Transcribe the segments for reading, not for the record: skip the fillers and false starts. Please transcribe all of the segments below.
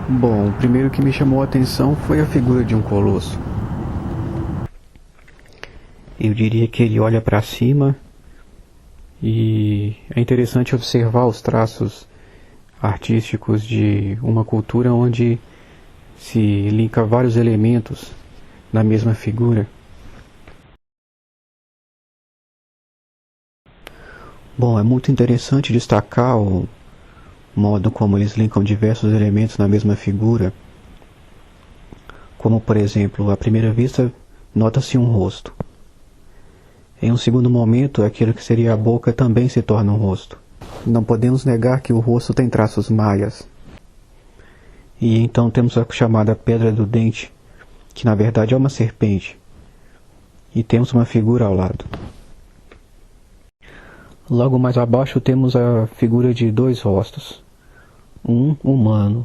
Bom, o primeiro que me chamou a atenção foi a figura de um colosso. Eu diria que ele olha para cima e é interessante observar os traços artísticos de uma cultura onde se linka vários elementos na mesma figura. Bom, é muito interessante destacar o modo como eles linkam diversos elementos na mesma figura, como por exemplo, à primeira vista nota-se um rosto. Em um segundo momento, aquilo que seria a boca também se torna um rosto. Não podemos negar que o rosto tem traços maias. E então temos a chamada pedra do dente, que na verdade é uma serpente. E temos uma figura ao lado. Logo mais abaixo temos a figura de dois rostos. Um humano.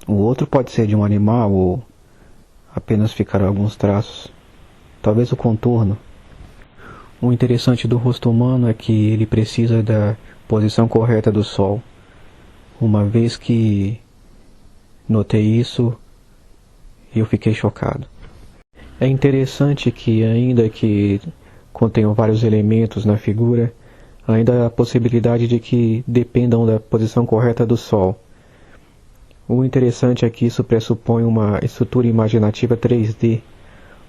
O outro pode ser de um animal ou apenas ficar alguns traços. Talvez o contorno. O interessante do rosto humano é que ele precisa da posição correta do sol. Uma vez que notei isso, eu fiquei chocado. É interessante que, ainda que contenham vários elementos na figura, ainda há a possibilidade de que dependam da posição correta do sol. O interessante é que isso pressupõe uma estrutura imaginativa 3D,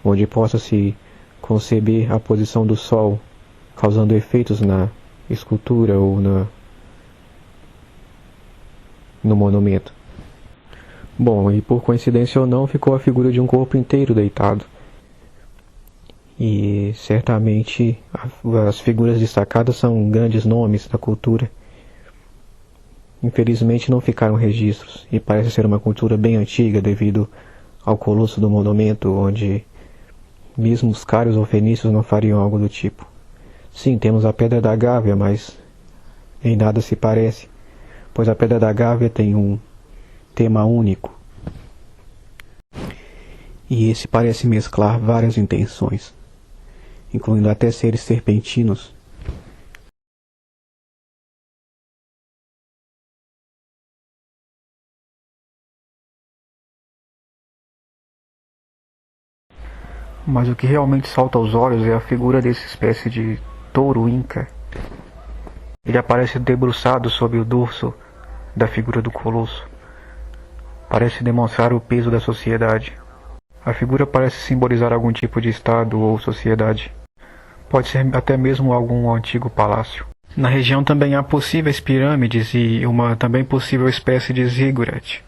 onde possa se conceber a posição do sol, causando efeitos na escultura ou no monumento. Bom, e por coincidência ou não, ficou a figura de um corpo inteiro deitado. E certamente as figuras destacadas são grandes nomes da cultura. Infelizmente não ficaram registros, e parece ser uma cultura bem antiga devido ao colosso do monumento, onde mesmo os cários ou fenícios não fariam algo do tipo. Sim, temos a Pedra da Gávea, mas em nada se parece, pois a Pedra da Gávea tem um tema único. E esse parece mesclar várias intenções, incluindo até seres serpentinos. Mas o que realmente salta aos olhos é a figura dessa espécie de touro inca. Ele aparece debruçado sob o dorso da figura do colosso. Parece demonstrar o peso da sociedade. A figura parece simbolizar algum tipo de estado ou sociedade. Pode ser até mesmo algum antigo palácio. Na região também há possíveis pirâmides e uma também possível espécie de ziggurat.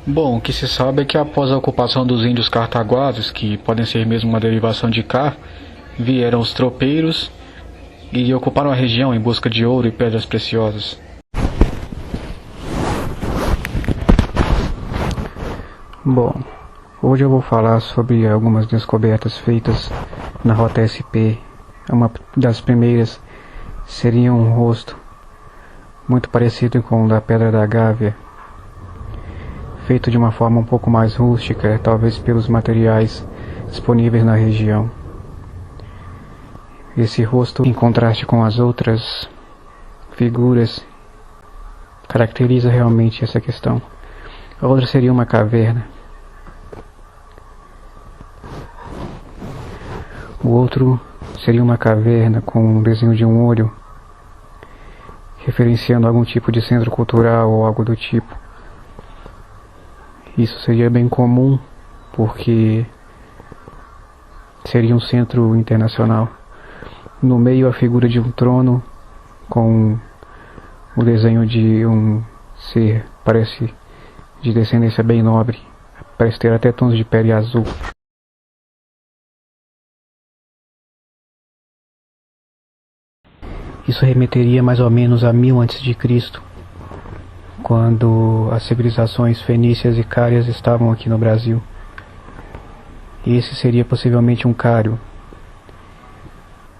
Bom, o que se sabe é que após a ocupação dos índios cartaguases, que podem ser mesmo uma derivação de cá, vieram os tropeiros e ocuparam a região em busca de ouro e pedras preciosas. Bom, hoje eu vou falar sobre algumas descobertas feitas na Rota SP. Uma das primeiras seria um rosto muito parecido com o da Pedra da Gávea, feito de uma forma um pouco mais rústica, talvez pelos materiais disponíveis na região. Esse rosto, em contraste com as outras figuras, caracteriza realmente essa questão. A outra seria uma caverna. O outro seria uma caverna com um desenho de um olho, referenciando algum tipo de centro cultural ou algo do tipo. Isso seria bem comum, porque seria um centro internacional. No meio, a figura de um trono com o desenho de um ser, parece de descendência bem nobre, parece ter até tons de pele azul. Isso remeteria mais ou menos a 1000 a.C., quando as civilizações fenícias e cárias estavam aqui no Brasil. Esse seria possivelmente um cário,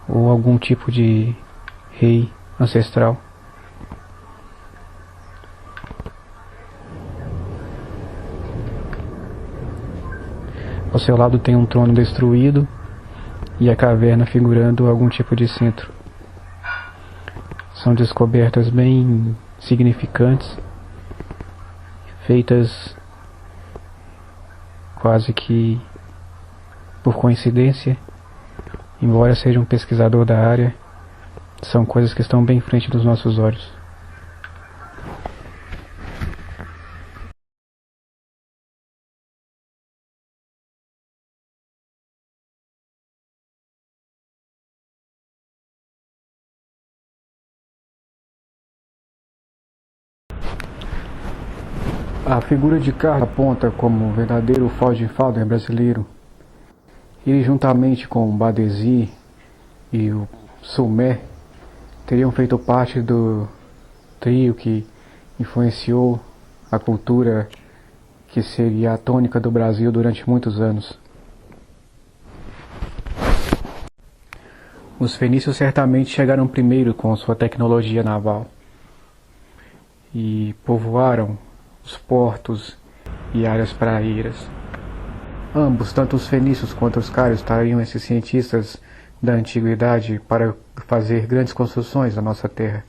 ou algum tipo de rei ancestral. Ao seu lado tem um trono destruído e a caverna figurando algum tipo de centro. São descobertas bem significantes, feitas quase que por coincidência, embora seja um pesquisador da área, são coisas que estão bem em frente dos nossos olhos. A figura de Carl aponta como o verdadeiro Founding brasileiro. Ele, juntamente com Badesi e o Sumé, teriam feito parte do trio que influenciou a cultura que seria a tônica do Brasil durante muitos anos. Os fenícios certamente chegaram primeiro com sua tecnologia naval e povoaram os portos e áreas praeiras. Ambos, tanto os fenícios quanto os cários, trariam esses cientistas da antiguidade para fazer grandes construções na nossa terra,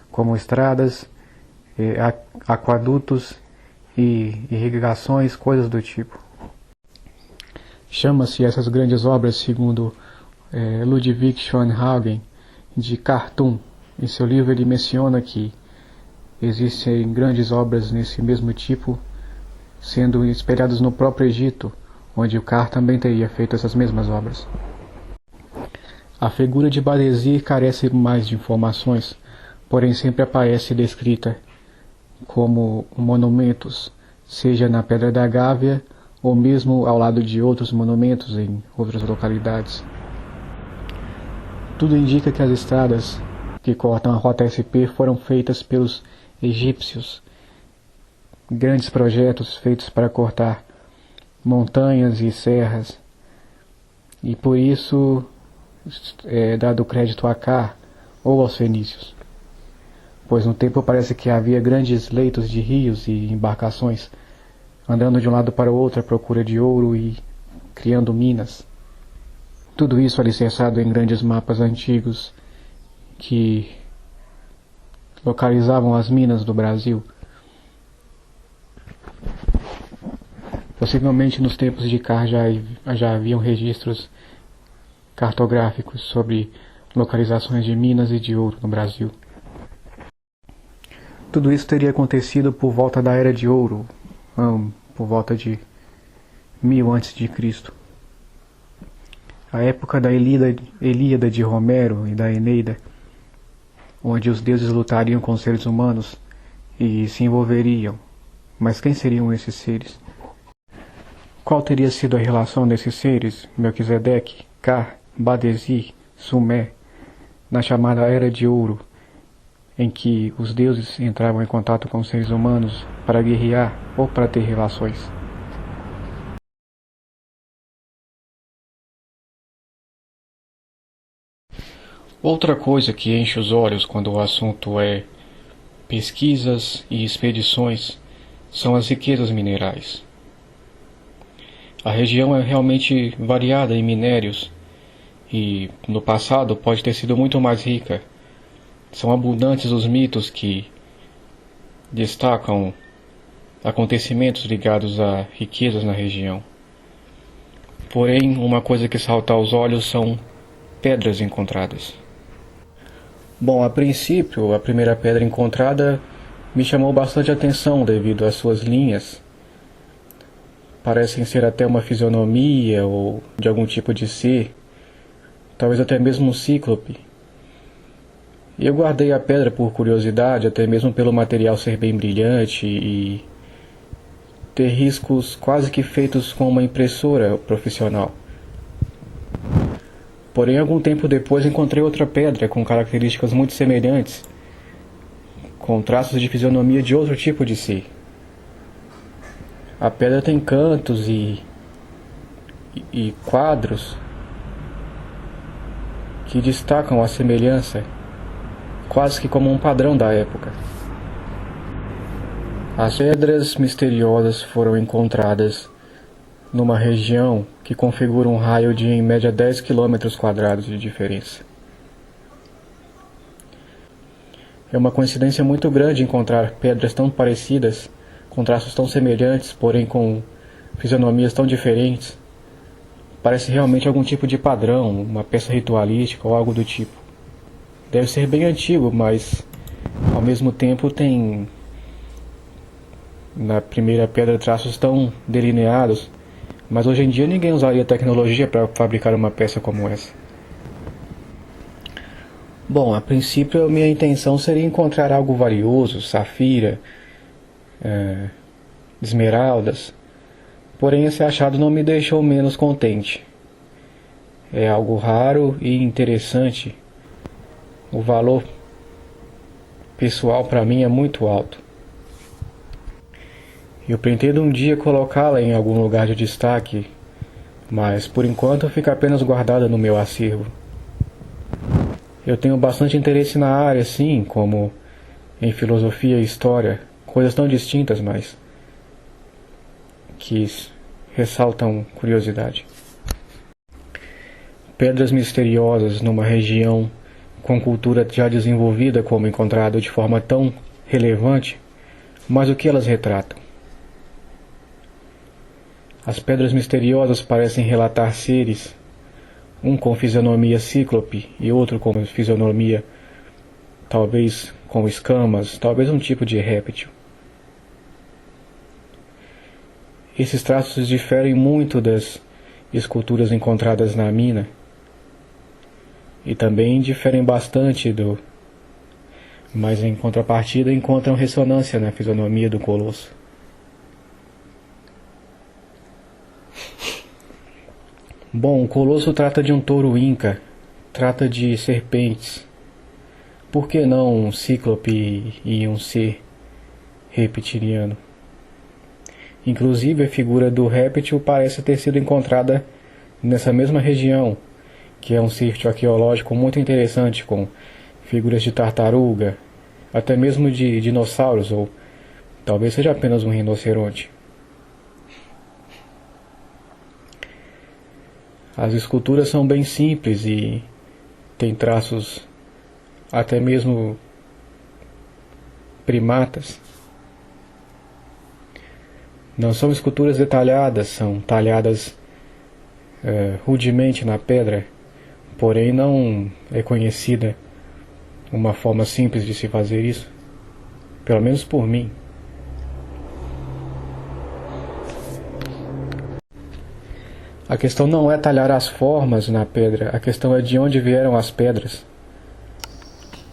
como estradas, aquadutos e irrigações, coisas do tipo. Chama-se essas grandes obras, segundo Ludwig Schoenhagen, de Khartoum. Em seu livro ele menciona que existem grandes obras nesse mesmo tipo, sendo espelhadas no próprio Egito, onde o Carr também teria feito essas mesmas obras. A figura de Badesi carece mais de informações, porém sempre aparece descrita como monumentos, seja na Pedra da Gávea ou mesmo ao lado de outros monumentos em outras localidades. Tudo indica que as estradas que cortam a Rota SP foram feitas pelos egípcios, grandes projetos feitos para cortar montanhas e serras, e por isso é dado crédito a Carr ou aos fenícios, pois no tempo parece que havia grandes leitos de rios e embarcações andando de um lado para o outro à procura de ouro e criando minas. Tudo isso alicerçado em grandes mapas antigos que localizavam as minas do Brasil. Possivelmente nos tempos de Carr já haviam registros cartográficos sobre localizações de minas e de ouro no Brasil. Tudo isso teria acontecido por volta da Era de Ouro, por volta de 1000 a.C. A época da Ilíada de Homero e da Eneida, onde os deuses lutariam com os seres humanos e se envolveriam. Mas quem seriam esses seres? Qual teria sido a relação desses seres, Melquisedeque, Carr, Badesi, Sumé, na chamada Era de Ouro, em que os deuses entravam em contato com os seres humanos para guerrear ou para ter relações? Outra coisa que enche os olhos quando o assunto é pesquisas e expedições são as riquezas minerais. A região é realmente variada em minérios e no passado pode ter sido muito mais rica. São abundantes os mitos que destacam acontecimentos ligados a riquezas na região. Porém, uma coisa que salta aos olhos são pedras encontradas. Bom, a princípio, a primeira pedra encontrada me chamou bastante atenção devido às suas linhas. Parecem ser até uma fisionomia ou de algum tipo de ser, talvez até mesmo um cíclope. E eu guardei a pedra por curiosidade, até mesmo pelo material ser bem brilhante e ter riscos quase que feitos com uma impressora profissional. Porém, algum tempo depois encontrei outra pedra com características muito semelhantes, com traços de fisionomia de outro tipo de ser. A pedra tem cantos e quadros que destacam a semelhança, quase que como um padrão da época. As pedras misteriosas foram encontradas numa região que configura um raio de em média 10 km² de diferença. É uma coincidência muito grande encontrar pedras tão parecidas com traços tão semelhantes, porém com fisionomias tão diferentes. Parece realmente algum tipo de padrão, uma peça ritualística ou algo do tipo. Deve ser bem antigo, mas ao mesmo tempo tem na primeira pedra traços tão delineados, mas hoje em dia ninguém usaria tecnologia para fabricar uma peça como essa. Bom, a princípio a minha intenção seria encontrar algo valioso, safira, esmeraldas, porém esse achado não me deixou menos contente. É algo raro e interessante. O valor pessoal para mim é muito alto. Eu pretendo um dia colocá-la em algum lugar de destaque, mas por enquanto fica apenas guardada no meu acervo. Eu tenho bastante interesse na área, sim, como em filosofia e história, coisas tão distintas, mas que ressaltam curiosidade. Pedras misteriosas numa região com cultura já desenvolvida como encontrada de forma tão relevante, mas o que elas retratam? As pedras misteriosas parecem relatar seres, um com fisionomia cíclope e outro com fisionomia talvez com escamas, talvez um tipo de réptil. Esses traços diferem muito das esculturas encontradas na mina e também diferem bastante mas em contrapartida encontram ressonância na fisionomia do colosso. Bom, o colosso trata de um touro inca, trata de serpentes. Por que não um cíclope e um ser reptiliano? Inclusive a figura do réptil parece ter sido encontrada nessa mesma região, que é um sítio arqueológico muito interessante, com figuras de tartaruga, até mesmo de dinossauros, ou talvez seja apenas um rinoceronte. As esculturas são bem simples e têm traços até mesmo primatas. Não são esculturas detalhadas, são talhadas rudemente na pedra, porém não é conhecida uma forma simples de se fazer isso, pelo menos por mim. A questão não é talhar as formas na pedra, a questão é de onde vieram as pedras.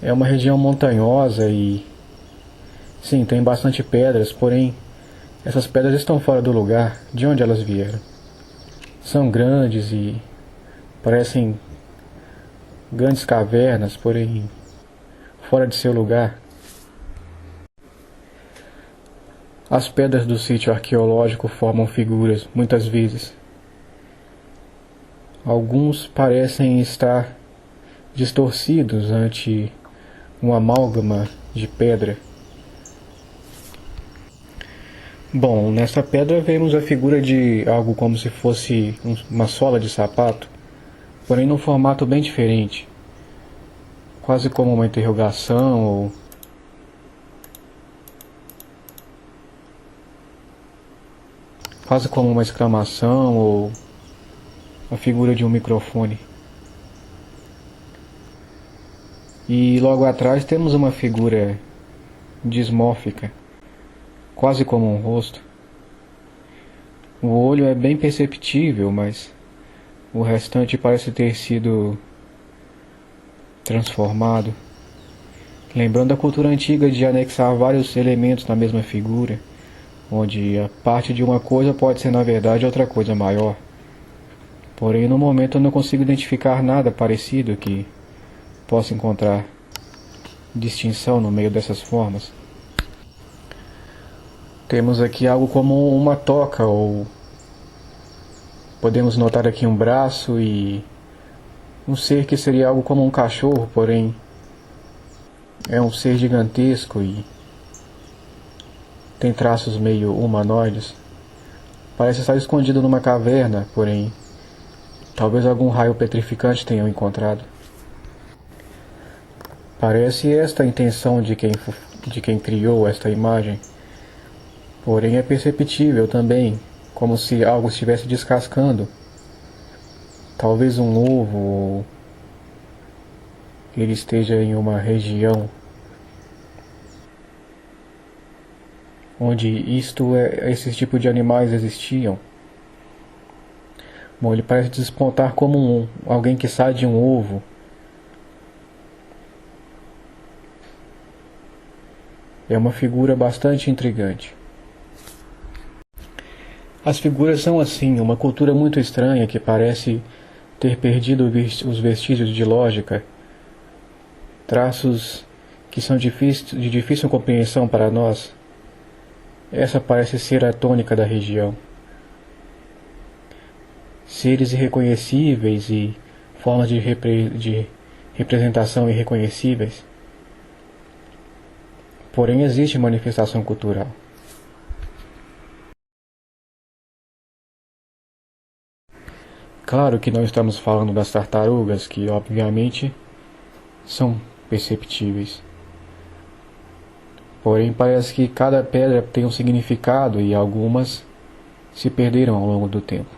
É uma região montanhosa e, sim, tem bastante pedras, porém essas pedras estão fora do lugar. De onde elas vieram? São grandes e parecem grandes cavernas, porém fora de seu lugar. As pedras do sítio arqueológico formam figuras, muitas vezes. Alguns parecem estar distorcidos ante um amálgama de pedra. Bom, nessa pedra vemos a figura de algo como se fosse uma sola de sapato, porém num formato bem diferente, quase como uma interrogação ou quase como uma exclamação ou a figura de um microfone. E logo atrás temos uma figura dismórfica, quase como um rosto. O olho é bem perceptível, mas o restante parece ter sido transformado, lembrando a cultura antiga de anexar vários elementos na mesma figura, onde a parte de uma coisa pode ser na verdade outra coisa maior. Porém, no momento eu não consigo identificar nada parecido que possa encontrar distinção no meio dessas formas. Temos aqui algo como uma toca, ou podemos notar aqui um braço e um ser que seria algo como um cachorro, porém é um ser gigantesco e tem traços meio humanoides. Parece estar escondido numa caverna, porém talvez algum raio petrificante tenham encontrado. Parece esta a intenção de quem criou esta imagem. Porém é perceptível também, como se algo estivesse descascando. Talvez um ovo, ou ele esteja em uma região onde esses tipos de animais existiam. Bom, ele parece despontar como alguém que sai de um ovo. É uma figura bastante intrigante. As figuras são assim, uma cultura muito estranha que parece ter perdido os vestígios de lógica, traços que são de difícil compreensão para nós. Essa parece ser a tônica da região. Seres irreconhecíveis e formas de representação irreconhecíveis. Porém, existe manifestação cultural. Claro que não estamos falando das tartarugas, que obviamente são perceptíveis. Porém, parece que cada pedra tem um significado e algumas se perderam ao longo do tempo.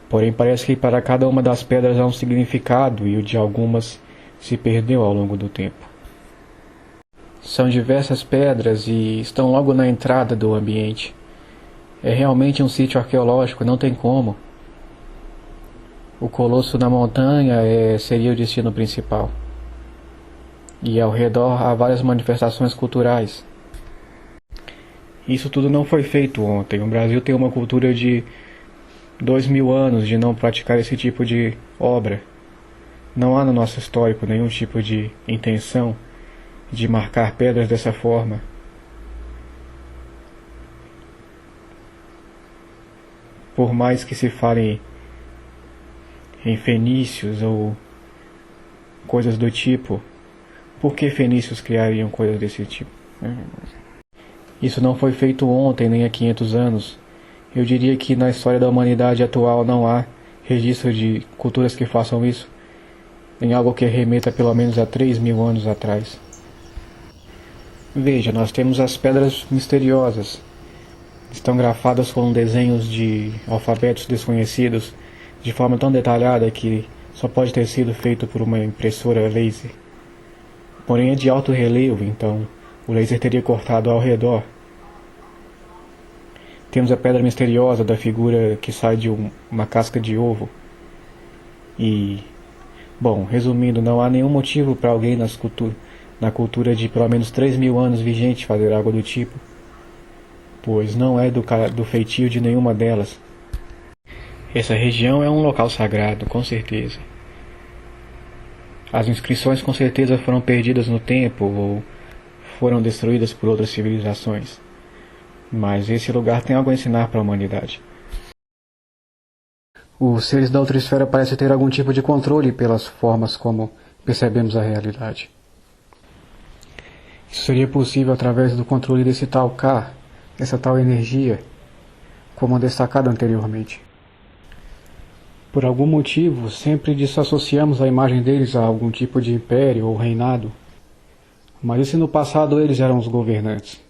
Porém, parece que para cada uma das pedras há um significado e o de algumas se perdeu ao longo do tempo. São diversas pedras e estão logo na entrada do ambiente. É realmente um sítio arqueológico, não tem como. O Colosso na montanha seria o destino principal. E ao redor há várias manifestações culturais. Isso tudo não foi feito ontem. O Brasil tem uma cultura de 2000 anos de não praticar esse tipo de obra. Não há no nosso histórico nenhum tipo de intenção de marcar pedras dessa forma. Por mais que se fale em fenícios ou coisas do tipo, por que fenícios criariam coisas desse tipo? Isso não foi feito ontem nem há 500 anos. Eu diria que na história da humanidade atual não há registro de culturas que façam isso em algo que remeta pelo menos a 3.000 anos atrás. Veja, nós temos as pedras misteriosas. Estão grafadas com desenhos de alfabetos desconhecidos de forma tão detalhada que só pode ter sido feito por uma impressora laser. Porém é de alto relevo, então o laser teria cortado ao redor. Temos a pedra misteriosa da figura que sai de uma casca de ovo. E, bom, resumindo, não há nenhum motivo para alguém na cultura de pelo menos 3.000 anos vigente fazer algo do tipo, pois não é do feitio de nenhuma delas. Essa região é um local sagrado, com certeza. As inscrições com certeza foram perdidas no tempo ou foram destruídas por outras civilizações. Mas esse lugar tem algo a ensinar para a humanidade. Os seres da outra esfera parecem ter algum tipo de controle pelas formas como percebemos a realidade. Isso seria possível através do controle desse tal K, essa tal energia, como destacado anteriormente. Por algum motivo, sempre desassociamos a imagem deles a algum tipo de império ou reinado. Mas e se no passado eles eram os governantes?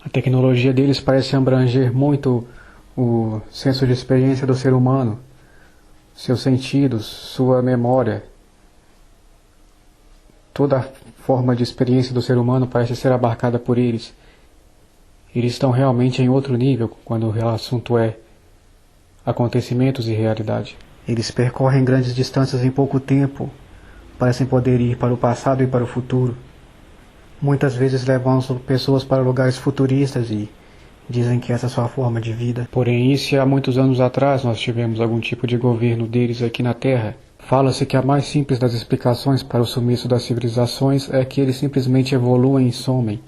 A tecnologia deles parece abranger muito o senso de experiência do ser humano, seus sentidos, sua memória. Toda a forma de experiência do ser humano parece ser abarcada por eles. Eles estão realmente em outro nível quando o assunto é acontecimentos e realidade. Eles percorrem grandes distâncias em pouco tempo, parecem poder ir para o passado e para o futuro. Muitas vezes levam as pessoas para lugares futuristas e dizem que essa é a sua forma de vida. Porém, e se há muitos anos atrás nós tivemos algum tipo de governo deles aqui na Terra? Fala-se que a mais simples das explicações para o sumiço das civilizações é que eles simplesmente evoluem e somem.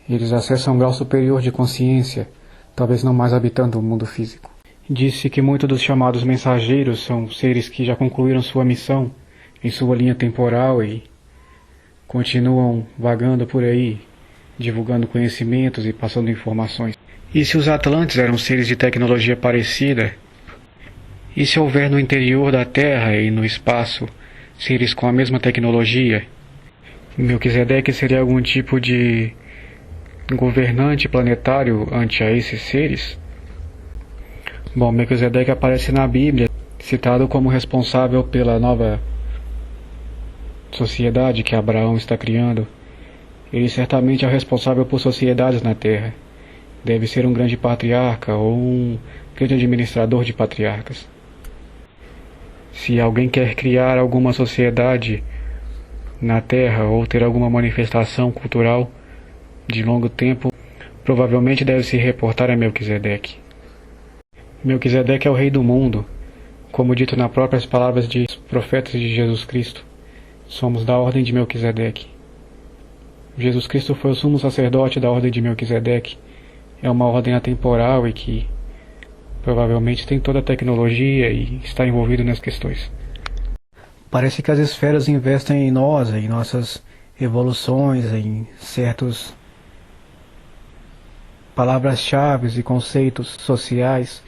Eles acessam um grau superior de consciência, talvez não mais habitando o mundo físico. Disse que muitos dos chamados mensageiros são seres que já concluíram sua missão em sua linha temporal e continuam vagando por aí, divulgando conhecimentos e passando informações. E se os Atlantes eram seres de tecnologia parecida? E se houver no interior da Terra e no espaço seres com a mesma tecnologia? Melquisedeque seria algum tipo de governante planetário ante a esses seres? Bom, Melquisedeque aparece na Bíblia, citado como responsável pela nova sociedade que Abraão está criando. Ele certamente é o responsável por sociedades na Terra. Deve ser um grande patriarca ou um grande administrador de patriarcas. Se alguém quer criar alguma sociedade na Terra ou ter alguma manifestação cultural de longo tempo, provavelmente deve se reportar a Melquisedeque. Melquisedeque é o rei do mundo, como dito nas próprias palavras de profetas de Jesus Cristo. Somos da ordem de Melquisedeque. Jesus Cristo foi o sumo sacerdote da ordem de Melquisedeque. É uma ordem atemporal e que provavelmente tem toda a tecnologia e está envolvido nas questões. Parece que as esferas investem em nós, em nossas evoluções, em certos palavras-chave e conceitos sociais,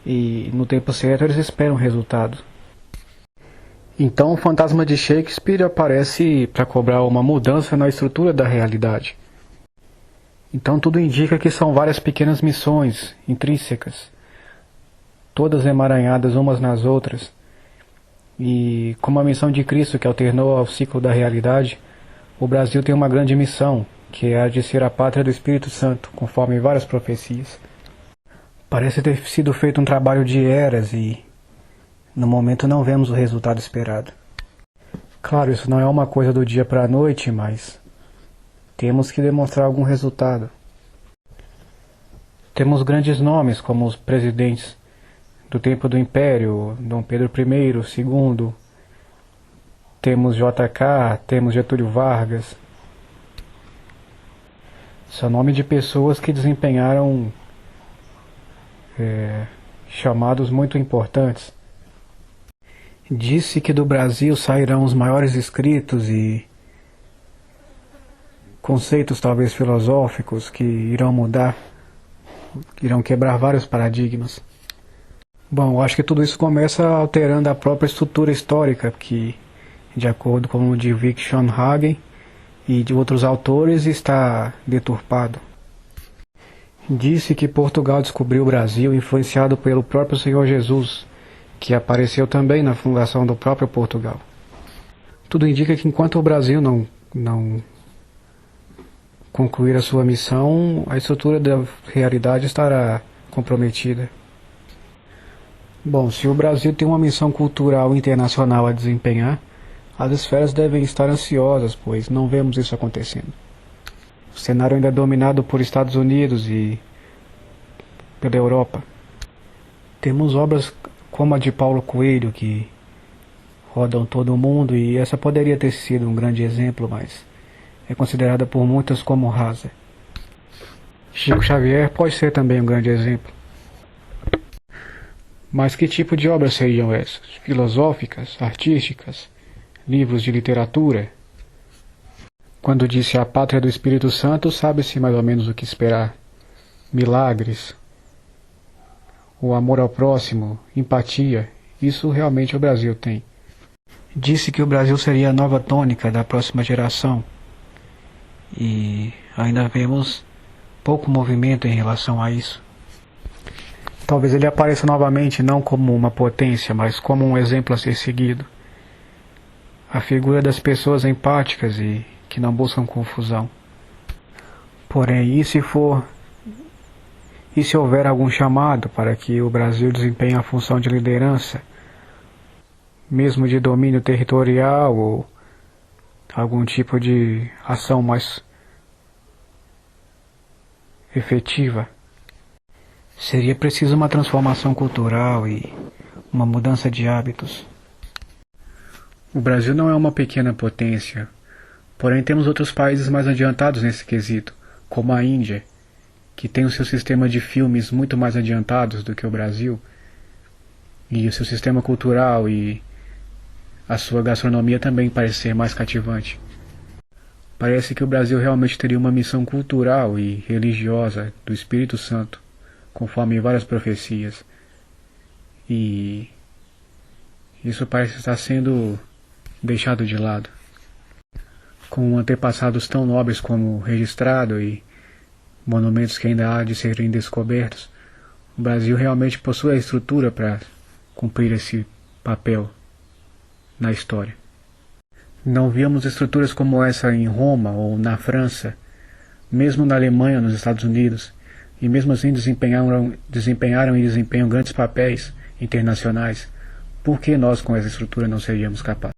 e no tempo certo eles esperam resultado. Então o fantasma de Shakespeare aparece para cobrar uma mudança na estrutura da realidade. Então tudo indica que são várias pequenas missões intrínsecas, todas emaranhadas umas nas outras, e como a missão de Cristo que alternou ao ciclo da realidade, o Brasil tem uma grande missão, que é a de ser a pátria do Espírito Santo, conforme várias profecias. Parece ter sido feito um trabalho de eras e no momento não vemos o resultado esperado. Claro, isso não é uma coisa do dia para a noite, mas temos que demonstrar algum resultado. Temos grandes nomes como os presidentes do tempo do Império, Dom Pedro I, II, temos JK, temos Getúlio Vargas. São nomes de pessoas que desempenharam chamados muito importantes. Disse que do Brasil sairão os maiores escritos e conceitos talvez filosóficos que irão mudar, irão quebrar vários paradigmas. Bom, eu acho que tudo isso começa alterando a própria estrutura histórica, que, de acordo com o de Vik Schoenhagen e de outros autores, está deturpado. Disse que Portugal descobriu o Brasil influenciado pelo próprio Senhor Jesus, que apareceu também na fundação do próprio Portugal. Tudo indica que enquanto o Brasil não concluir a sua missão, a estrutura da realidade estará comprometida. Bom, se o Brasil tem uma missão cultural internacional a desempenhar, as esferas devem estar ansiosas, pois não vemos isso acontecendo. O cenário ainda é dominado por Estados Unidos e pela Europa. Temos obras como a de Paulo Coelho, que rodam todo o mundo, e essa poderia ter sido um grande exemplo, mas é considerada por muitos como rasa. Chico Xavier pode ser também um grande exemplo. Mas que tipo de obras seriam essas? Filosóficas? Artísticas? Livros de literatura? Quando disse a pátria do Espírito Santo, sabe-se mais ou menos o que esperar. Milagres, o amor ao próximo, empatia, isso realmente o Brasil tem. Disse que o Brasil seria a nova tônica da próxima geração, e ainda vemos pouco movimento em relação a isso. Talvez ele apareça novamente não como uma potência, mas como um exemplo a ser seguido. A figura das pessoas empáticas e que não buscam confusão. Porém, e se houver algum chamado para que o Brasil desempenhe a função de liderança, mesmo de domínio territorial ou algum tipo de ação mais efetiva, seria preciso uma transformação cultural e uma mudança de hábitos. O Brasil não é uma pequena potência, porém temos outros países mais adiantados nesse quesito, como a Índia, que tem o seu sistema de filmes muito mais adiantados do que o Brasil, e o seu sistema cultural e a sua gastronomia também parece ser mais cativante. Parece que o Brasil realmente teria uma missão cultural e religiosa do Espírito Santo, conforme várias profecias, e isso parece estar sendo deixado de lado. com antepassados tão nobres como registrado e monumentos que ainda há de serem descobertos, o Brasil realmente possui a estrutura para cumprir esse papel na história. Não víamos estruturas como essa em Roma ou na França, mesmo na Alemanha, nos Estados Unidos, e mesmo assim desempenharam e desempenham grandes papéis internacionais. Por que nós com essa estrutura não seríamos capazes?